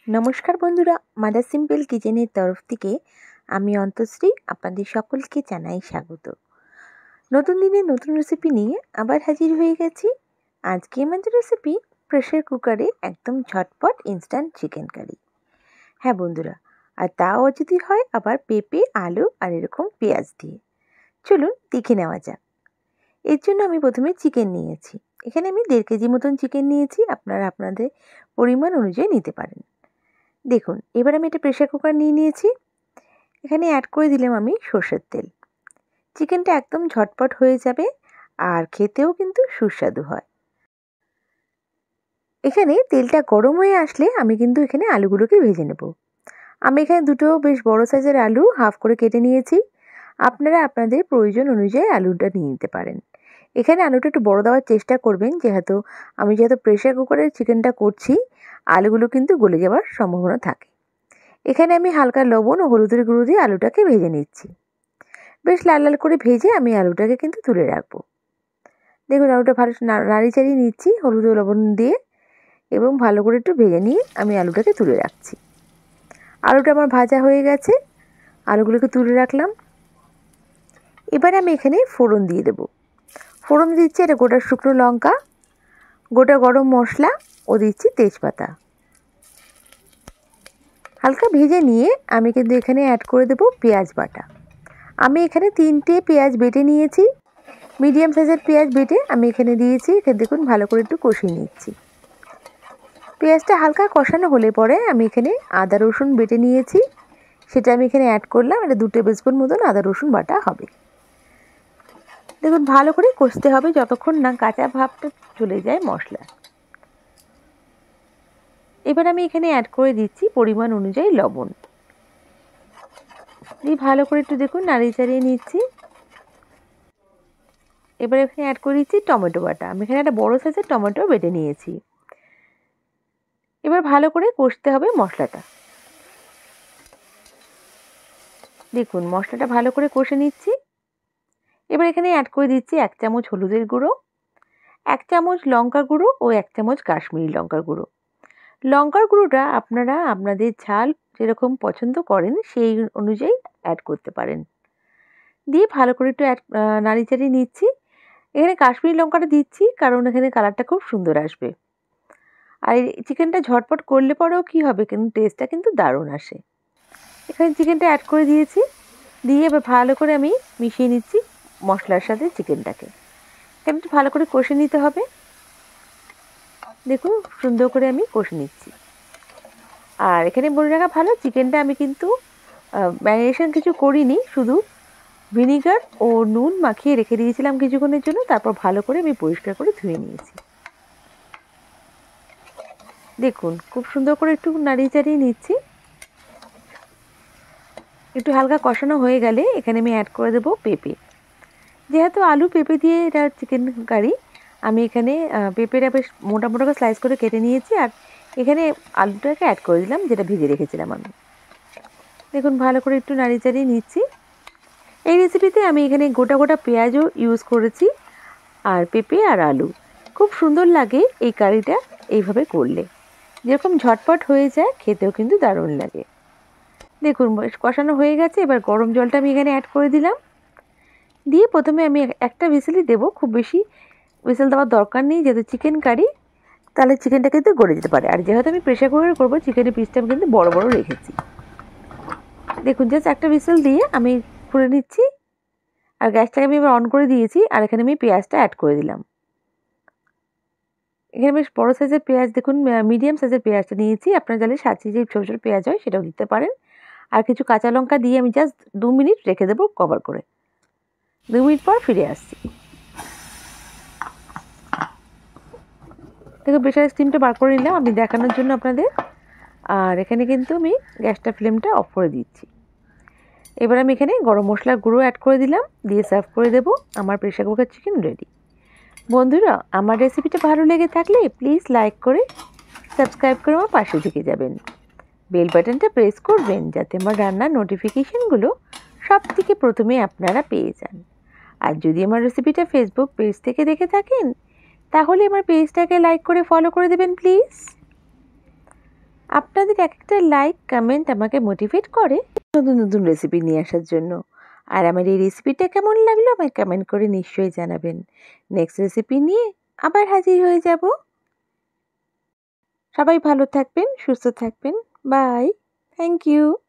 নমস্কার বন্ধুরা, mother simple কিচেনের তরফ থেকে আমি অন্তশ্রী আপনাদের সকলকে জানাই স্বাগত। নতুন দিনে নতুন রেসিপি নিয়ে আবার হাজির হয়ে গেছি। আজকে আমাদের রেসিপি প্রেসার কুকারে একদম ঝটপট ইনস্ট্যান্ট চিকেন কারি। হ্যাঁ বন্ধুরা, আর তাও যদি হয় আবার পেঁপে, আলু আর এরকম পেঁয়াজ দিয়ে। চলুন দেখে নেওয়া যাক। এর জন্য আমি প্রথমে চিকেন নিয়েছি। এখানে আমি 1.5 কেজি মতন চিকেন নিয়েছি, আপনারা আপনাদের পরিমাণ অনুযায়ী নিতে পারেন। দেখুন, এবার আমি একটা প্রেসার কুকার নিয়েছি। এখানে অ্যাড করে দিলাম আমি সর্ষের তেল। চিকেনটা একদম ঝটপট হয়ে যাবে আর খেতেও কিন্তু সুস্বাদু হয়। এখানে তেলটা গরম হয়ে আসলে আমি কিন্তু এখানে আলুগুলোকে ভেজে নেব। আমি এখানে দুটো বেশ বড় সাইজের আলু হাফ করে কেটে নিয়েছি। আপনারা আপনাদের প্রয়োজন অনুযায়ী আলুটা নিয়ে নিতে পারেন। এখানে আলুটা একটু বড় দেওয়ার চেষ্টা করবেন, যেহেতু প্রেসার কুকারে চিকেনটা করছি, আলুগুলো কিন্তু গলে যাওয়ার সম্ভাবনা থাকে। এখানে আমি হালকা লবণ ও হলুদের গুঁড়ো দিয়ে আলুটাকে ভেজে নিচ্ছি। বেশ লাল লাল করে ভেজে আমি আলুটাকে কিন্তু তুলে রাখবো। দেখুন, আলুটা ভালো নাড়ি চাড়িয়ে নিচ্ছি হলুদ ও লবণ দিয়ে, এবং ভালো করে একটু ভেজে নিয়ে আমি আলুটাকে তুলে রাখছি। আলুটা আমার ভাজা হয়ে গেছে, আলুগুলোকে তুলে রাখলাম। এবার আমি এখানে ফোড়ন দিয়ে দেবো। ফোড়ন দিচ্ছি এটা গোটা শুকনো লঙ্কা, গোটা গরম মশলা ও দিচ্ছি তেজপাতা। হালকা ভেজে নিয়ে আমি কিন্তু এখানে অ্যাড করে দেবো পেঁয়াজ বাটা। আমি এখানে 3টে পেঁয়াজ বেটে নিয়েছি, মিডিয়াম সাইজের পেঁয়াজ বেটে আমি এখানে দিয়েছি। এখানে দেখুন ভালো করে একটু কষিয়ে নিচ্ছি। পেঁয়াজটা হালকা কষানো হলে পরে আমি এখানে আদা রসুন বেটে নিয়েছি, সেটা আমি এখানে অ্যাড করলাম। এটা 2 টেবিল স্পুন মতন আদা রসুন বাটা হবে। দেখুন ভালো করে কষতে হবে যতক্ষণ না কাঁচা ভাবটা চলে যায় মশলা। এবার আমি এখানে অ্যাড করে দিচ্ছি পরিমাণ অনুযায়ী লবণ দিয়ে ভালো করে একটু দেখুন নাড়িয়ে চাড়িয়ে নিচ্ছি। এবার এখানে অ্যাড করে দিচ্ছি টমেটো বাটা। আমি এখানে একটা বড় সাইজের টমেটো বেটে নিয়েছি। এবার ভালো করে কষতে হবে মশলাটা। দেখুন মশলাটা ভালো করে কষে নিচ্ছি। এবার এখানে অ্যাড করে দিচ্ছি 1 চামচ হলুদের গুঁড়ো, 1 চামচ লঙ্কা গুঁড়ো ও 1 চামচ কাশ্মীরি লঙ্কার গুঁড়ো। লঙ্কার গুঁড়োটা আপনারা আপনাদের ঝাল যেরকম পছন্দ করেন সেই অনুযায়ী অ্যাড করতে পারেন। দিয়ে ভালো করে একটু নাড়িয়ে চাড়িয়ে নিচ্ছি। এখানে কাশ্মীরি লঙ্কাটা দিচ্ছি কারণ এখানে কালারটা খুব সুন্দর আসবে। আর এই চিকেনটা ঝটপট করলে পরেও কী হবে, কিন্তু টেস্টটা কিন্তু দারুণ আসে। এখানে চিকেনটা অ্যাড করে দিয়েছি, দিয়ে এবার ভালো করে আমি মিশিয়ে নিচ্ছি মশলার সাথে চিকেনটাকে। এখানে একটু ভালো করে কষে নিতে হবে। দেখুন সুন্দর করে আমি কষে নিচ্ছি। আর এখানে বলে রাখা ভালো, চিকেনটা আমি কিন্তু ম্যারিনেশন কিছু করিনি, শুধু ভিনিগার ও নুন মাখিয়ে রেখে দিয়েছিলাম কিছুক্ষণের জন্য। তারপর ভালো করে আমি পরিষ্কার করে ধুয়ে নিয়েছি। দেখুন খুব সুন্দর করে একটু নাড়িয়ে চাড়িয়ে নিচ্ছি। একটু হালকা কষানো হয়ে গেলে এখানে আমি অ্যাড করে দেবো পেঁপে। যেহেতু আলু পেঁপে দিয়ে এটা চিকেন কারি, আমি এখানে পেঁপেটা বেশ মোটা মোটা করে স্লাইস করে কেটে নিয়েছি। আর এখানে আলুটাকে অ্যাড করে দিলাম, যেটা ভেজে রেখেছিলাম আমি। দেখুন ভালো করে একটু নাড়িয়ে চাড়িয়ে নিচ্ছি। এই রেসিপিতে আমি এখানে গোটা গোটা পেঁয়াজও ইউজ করেছি, আর পেঁপে আর আলু। খুব সুন্দর লাগে এই কারিটা এইভাবে করলে, যেরকম ঝটপট হয়ে যায়, খেতেও কিন্তু দারুণ লাগে। দেখুন কষানো হয়ে গেছে। এবার গরম জলটা আমি এখানে অ্যাড করে দিলাম। দিয়ে প্রথমে আমি একটা হুইসেলই দেবো, খুব বেশি হুইসেল দেওয়ার দরকার নেই, যেহেতু চিকেন কারি, তাহলে চিকেনটা কিন্তু গলে যেতে পারে। আর যেহেতু আমি প্রেসার কুকারে করবো, চিকেনের পিসটা আমি কিন্তু বড় বড় রেখেছি। দেখুন জাস্ট একটা হুইসেল দিয়ে আমি খুলে নিচ্ছি। আর গ্যাসটাকে আমি এবার অন করে দিয়েছি। আর এখানে আমি পেঁয়াজটা অ্যাড করে দিলাম। এখানে বেশ বড় সাইজের পেঁয়াজ, দেখুন মিডিয়াম সাইজের পেঁয়াজটা নিয়েছি। আপনারা চাইলে 7 যে ছোটো ছোটো পেঁয়াজ হয় সেটাও দিতে পারেন। আর কিছু কাঁচা লঙ্কা দিয়ে আমি জাস্ট 2 মিনিট রেখে দেবো কভার করে। 2 মিনিট পর ফিরে আসছি। দেখুন প্রেসারের স্টিমটা বার করে নিলাম আমি দেখানোর জন্য আপনাদের। আর এখানে কিন্তু আমি গ্যাসটা ফ্লেমটা অফ করে দিচ্ছি। এবার আমি এখানে গরম মশলার গুঁড়ো অ্যাড করে দিলাম, দিয়ে সার্ভ করে দেবো। আমার প্রেসার কুকার চিকেন রেডি। বন্ধুরা, আমার রেসিপিটা ভালো লেগে থাকলে প্লিজ লাইক করে সাবস্ক্রাইব করে আমার পাশে থেকে যাবেন। বেল বাটনটা প্রেস করবেন যাতে আমার রান্নার নোটিফিকেশনগুলো সব থেকে প্রথমে আপনারা পেয়ে যান। আর যদি আমার রেসিপিটা ফেসবুক পেজ থেকে দেখে থাকেন, তাহলে আমার পেজটাকে লাইক করে ফলো করে দেবেন প্লিজ। আপনাদের এক একটা লাইক কমেন্ট আমাকে মোটিভেট করে নতুন নতুন রেসিপি নিয়ে আসার জন্য। আর আমার এই রেসিপিটা কেমন লাগলো আমায় কমেন্ট করে নিশ্চয়ই জানাবেন। নেক্সট রেসিপি নিয়ে আবার হাজির হয়ে যাব। সবাই ভালো থাকবেন, সুস্থ থাকবেন। বাই। Thank you.